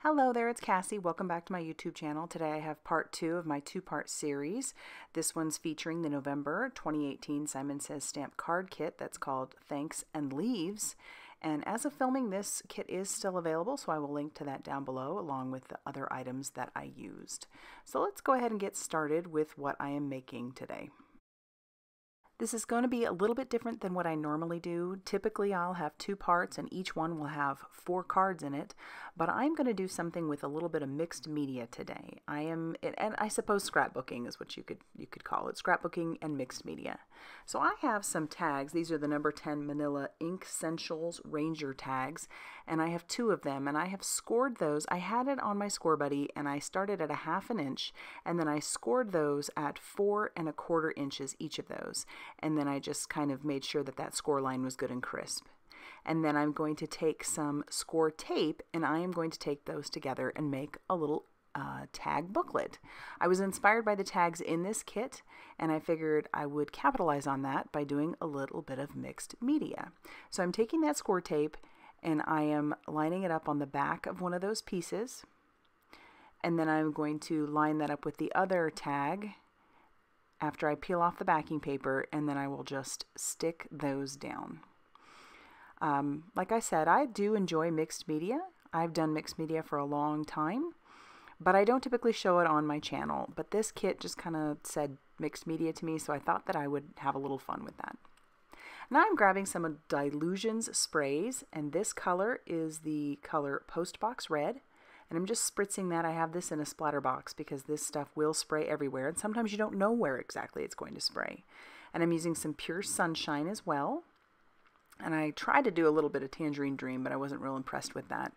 Hello there, it's Cassie. Welcome back to my YouTube channel. Today I have part 2 of my two-part series. This one's featuring the November 2018 Simon Says Stamp Card Kit that's called Thanks and Leaves. And as of filming, this kit is still available, so I will link to that down below along with the other items that I used. So let's go ahead and get started with what I am making today. This is going to be a little bit different than what I normally do. Typically I'll have 2 parts and each one will have 4 cards in it, but I'm going to do something with a little bit of mixed media today. And I suppose scrapbooking is what you could call it, scrapbooking and mixed media. So I have some tags. These are the number 10 Manila Ink Stencils Ranger tags, and I have 2 of them, and I have scored those. I had it on my Score Buddy and I started at a 1/2 inch, and then I scored those at 4 1/4 inches each of those. And then I just kind of made sure that that score line was good and crisp. And then I'm going to take some score tape and I am going to take those together and make a little tag booklet. I was inspired by the tags in this kit and I figured I would capitalize on that by doing a little bit of mixed media. So I'm taking that score tape and I am lining it up on the back of one of those pieces, and then I'm going to line that up with the other tag after I peel off the backing paper, and then I will just stick those down. Like I said, I do enjoy mixed media. I've done mixed media for a long time, but I don't typically show it on my channel. But this kit just kind of said mixed media to me, so I thought that I would have a little fun with that. Now I'm grabbing some of Dilutions sprays, and this color is the color Postbox Red. And I'm just spritzing that. I have this in a splatter box because this stuff will spray everywhere, and sometimes you don't know where exactly it's going to spray. And I'm using some Pure Sunshine as well. And I tried to do a little bit of Tangerine Dream, but I wasn't real impressed with that.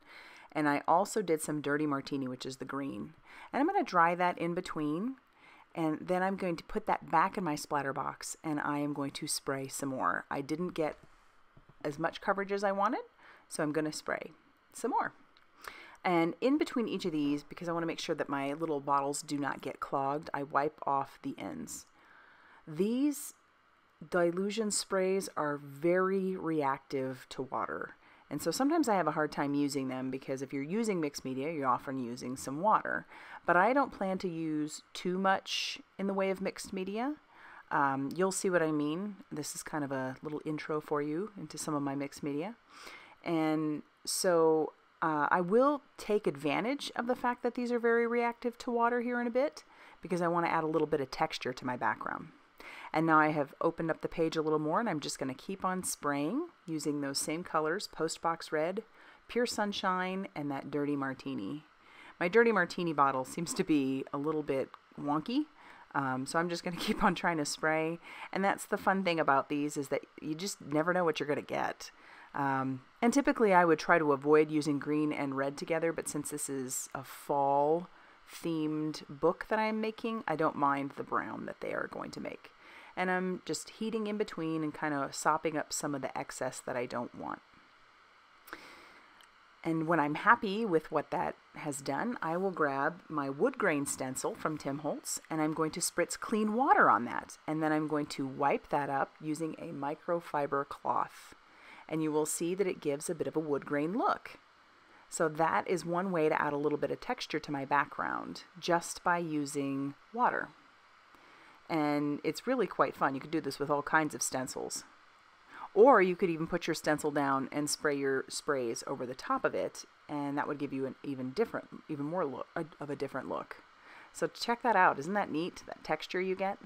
And I also did some Dirty Martini, which is the green. And I'm going to dry that in between. And then I'm going to put that back in my splatter box, and I am going to spray some more. I didn't get as much coverage as I wanted, so I'm going to spray some more. And in between each of these, because I want to make sure that my little bottles do not get clogged, I wipe off the ends. These dilution sprays are very reactive to water. And so sometimes I have a hard time using them because if you're using mixed media, you're often using some water. But I don't plan to use too much in the way of mixed media. You'll see what I mean. This is kind of a little intro for you into some of my mixed media. And so I will take advantage of the fact that these are very reactive to water here in a bit because I want to add a little bit of texture to my background. And now I have opened up the page a little more, and I'm just going to keep on spraying using those same colors, Postbox Red, Pure Sunshine, and that Dirty Martini. My Dirty Martini bottle seems to be a little bit wonky, so I'm just going to keep on trying to spray. And that's the fun thing about these, is that you just never know what you're going to get. And typically I would try to avoid using green and red together, but since this is a fall themed book that I'm making, I don't mind the brown that they are going to make. And I'm just heating in between and kind of sopping up some of the excess that I don't want. And when I'm happy with what that has done, I will grab my wood grain stencil from Tim Holtz, and I'm going to spritz clean water on that. And then I'm going to wipe that up using a microfiber cloth. And you will see that it gives a bit of a wood grain look. So that is one way to add a little bit of texture to my background just by using water. And it's really quite fun. You could do this with all kinds of stencils. Or you could even put your stencil down and spray your sprays over the top of it, and that would give you an even more look of a different look. So check that out. Isn't that neat, that texture you get?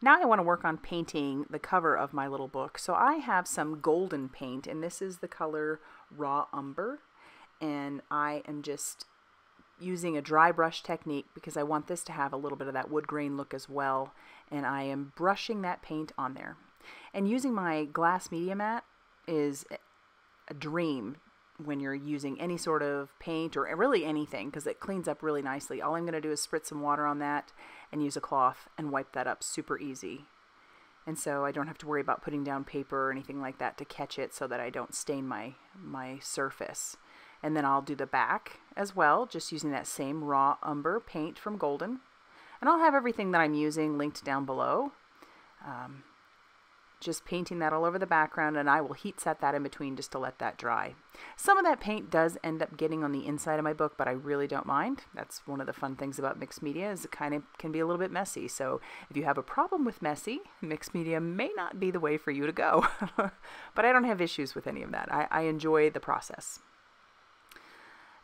Now I want to work on painting the cover of my little book. So I have some golden paint, and this is the color Raw Umber. And I am just using a dry brush technique because I want this to have a little bit of that wood grain look as well. And I am brushing that paint on there. And using my glass media mat is a dream when you're using any sort of paint or really anything, because it cleans up really nicely. All I'm going to do is spritz some water on that and use a cloth and wipe that up super easy. And so I don't have to worry about putting down paper or anything like that to catch it so that I don't stain my surface. And then I'll do the back as well, just using that same Raw Umber paint from Golden. And I'll have everything that I'm using linked down below. just painting that all over the background, and I will heat set that in between just to let that dry. Some of that paint does end up getting on the inside of my book, but I really don't mind. That's one of the fun things about mixed media, is it kind of can be a little bit messy. So if you have a problem with messy, mixed media may not be the way for you to go. But I don't have issues with any of that. I enjoy the process.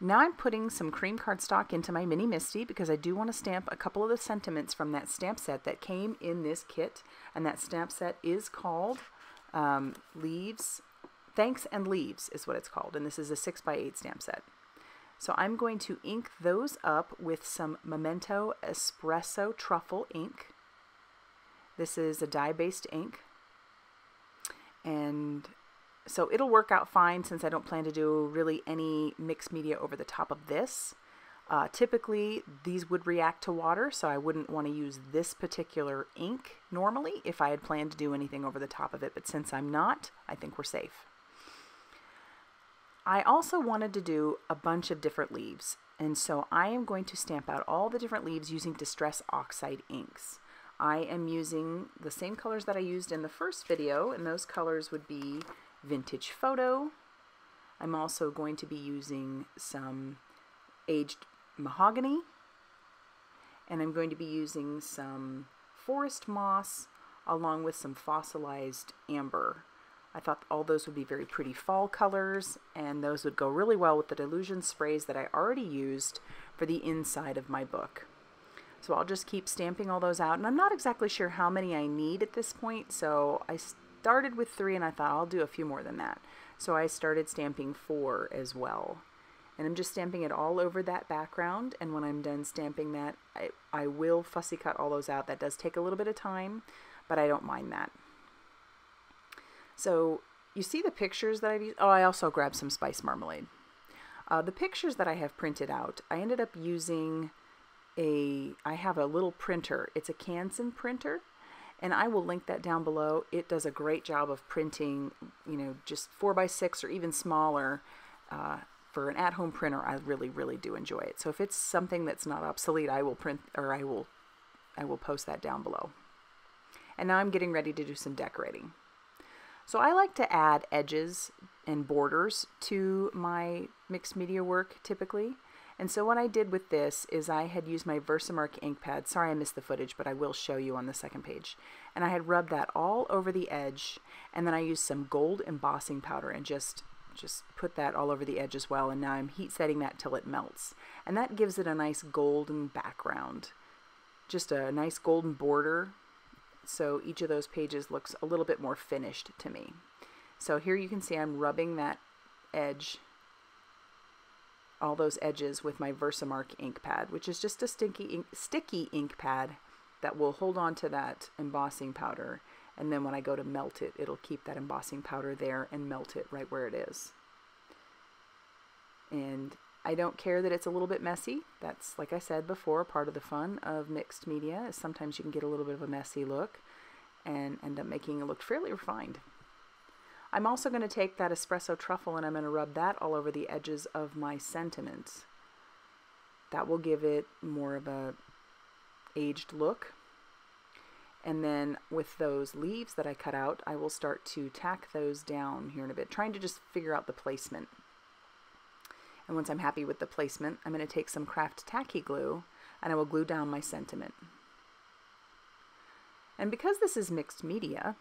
Now I'm putting some cream cardstock into my Mini Misty because I do want to stamp a couple of the sentiments from that stamp set that came in this kit. And that stamp set is called Leaves, Thanks and Leaves is what it's called. And this is a 6x8 stamp set. So I'm going to ink those up with some Memento Espresso Truffle ink. This is a dye-based ink. And so it'll work out fine since I don't plan to do really any mixed media over the top of this. Typically, these would react to water, so I wouldn't want to use this particular ink normally if I had planned to do anything over the top of it. But since I'm not, I think we're safe. I also wanted to do a bunch of different leaves, and so I am going to stamp out all the different leaves using Distress Oxide inks. I am using the same colors that I used in the first video, and those colors would be Vintage Photo. I'm also going to be using some Aged Mahogany, and I'm going to be using some Forest Moss along with some Fossilized Amber. I thought all those would be very pretty fall colors, and those would go really well with the Delusion sprays that I already used for the inside of my book. So I'll just keep stamping all those out, and I'm not exactly sure how many I need at this point, so I started with 3 and I thought I'll do a few more than that. So I started stamping 4 as well. And I'm just stamping it all over that background, and when I'm done stamping that, I will fussy cut all those out. That does take a little bit of time, but I don't mind that. So you see the pictures that I've used. Oh, I also grabbed some spice marmalade. The pictures that I have printed out, I ended up using I have a little printer. It's a Canson printer, and I will link that down below. It does a great job of printing, you know, just 4x6 or even smaller. For an at-home printer, I really, really do enjoy it. So if it's something that's not obsolete, I will print, or I will post that down below. And now I'm getting ready to do some decorating. So I like to add edges and borders to my mixed media work typically. And so what I did with this is I had used my Versamark ink pad. Sorry I missed the footage, but I will show you on the second page. And I had rubbed that all over the edge, and then I used some gold embossing powder and just put that all over the edge as well. And now I'm heat setting that till it melts. And that gives it a nice golden background. Just a nice golden border. So each of those pages looks a little bit more finished to me. So here you can see I'm rubbing that edge, all those edges with my Versamark ink pad, which is just a sticky ink pad that will hold on to that embossing powder. And then when I go to melt it, it'll keep that embossing powder there and melt it right where it is. And I don't care that it's a little bit messy. That's, like I said before, part of the fun of mixed media is sometimes you can get a little bit of a messy look and end up making it look fairly refined. I'm also going to take that espresso truffle and I'm going to rub that all over the edges of my sentiments. That will give it more of a aged look. And then with those leaves that I cut out, I will start to tack those down here in a bit, trying to just figure out the placement. And once I'm happy with the placement, I'm going to take some craft tacky glue and I will glue down my sentiment. And because this is mixed media,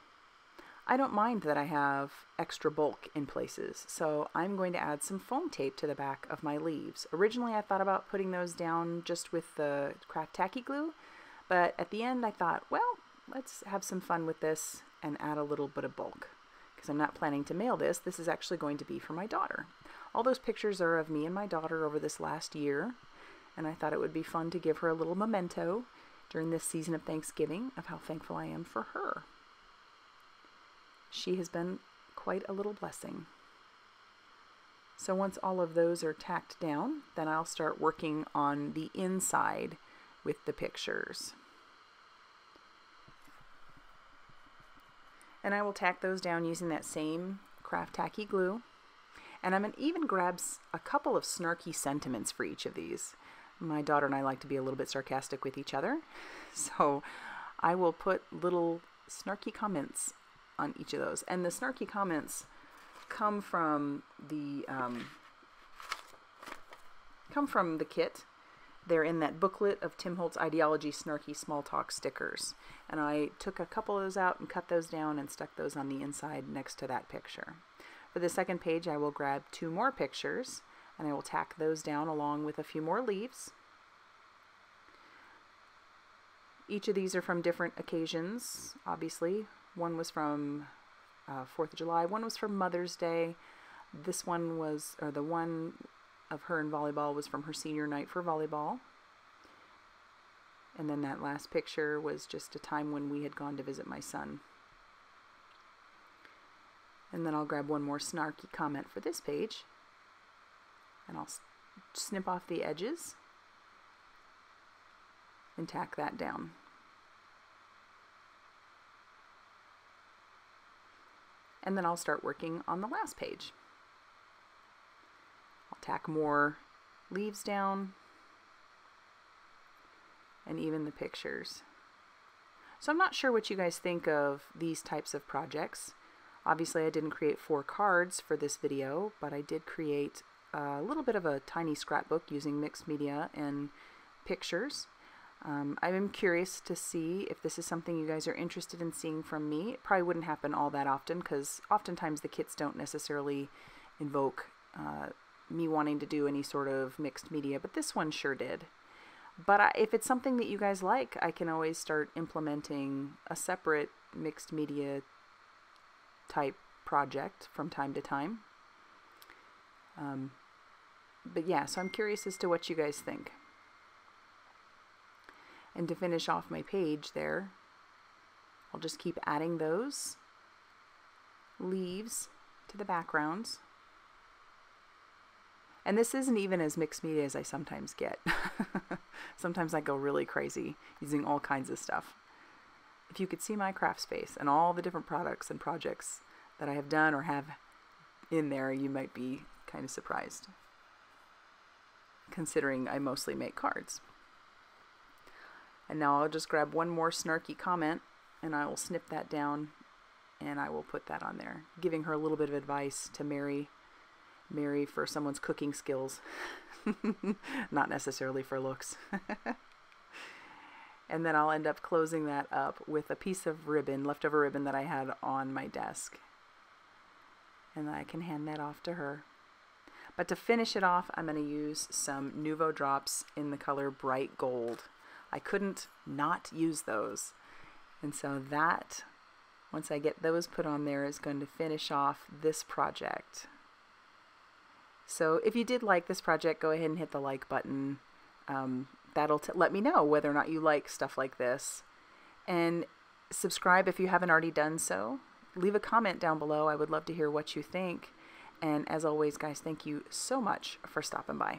I don't mind that I have extra bulk in places. So I'm going to add some foam tape to the back of my leaves. Originally I thought about putting those down just with the craft tacky glue, but at the end I thought, well, let's have some fun with this and add a little bit of bulk. Because I'm not planning to mail this. This is actually going to be for my daughter. All those pictures are of me and my daughter over this last year, and I thought it would be fun to give her a little memento during this season of Thanksgiving of how thankful I am for her. She has been quite a little blessing. So once all of those are tacked down, then I'll start working on the inside with the pictures. And I will tack those down using that same craft tacky glue. And I'm going to even grab a couple of snarky sentiments for each of these. My daughter and I like to be a little bit sarcastic with each other. So I will put little snarky comments on each of those. And the snarky comments come from the kit. They're in that booklet of Tim Holtz Ideology Snarky Small Talk stickers. And I took a couple of those out and cut those down and stuck those on the inside next to that picture. For the second page, I will grab 2 more pictures and I will tack those down along with a few more leaves. Each of these are from different occasions, obviously. One was from 4th of July, one was from Mother's Day. This one was, or the one of her in volleyball was from her senior night for volleyball. And then that last picture was just a time when we had gone to visit my son. And then I'll grab one more snarky comment for this page. And I'll snip off the edges and tack that down. And then I'll start working on the last page. I'll tack more leaves down and even the pictures. So I'm not sure what you guys think of these types of projects. Obviously I didn't create 4 cards for this video, but I did create a little bit of a tiny scrapbook using mixed media and pictures. I'm curious to see if this is something you guys are interested in seeing from me. It probably wouldn't happen all that often because oftentimes the kits don't necessarily invoke me wanting to do any sort of mixed media, but this one sure did. But if it's something that you guys like, I can always start implementing a separate mixed media type project from time to time. But yeah, so I'm curious as to what you guys think. And to finish off my page there, I'll just keep adding those leaves to the backgrounds. And this isn't even as mixed media as I sometimes get. Sometimes I go really crazy using all kinds of stuff. If you could see my craft space and all the different products and projects that I have done or have in there, you might be kind of surprised, considering I mostly make cards. And now I'll just grab one more snarky comment and I will snip that down and I will put that on there, giving her a little bit of advice to Mary for someone's cooking skills, not necessarily for looks. And then I'll end up closing that up with a piece of ribbon, leftover ribbon that I had on my desk. And I can hand that off to her. But to finish it off, I'm going to use some Nuvo drops in the color Bright Gold. I couldn't not use those. And so that, once I get those put on there, is going to finish off this project. So if you did like this project, go ahead and hit the like button. That'll let me know whether or not you like stuff like this. And subscribe if you haven't already done so. Leave a comment down below. I would love to hear what you think. And as always, guys, thank you so much for stopping by.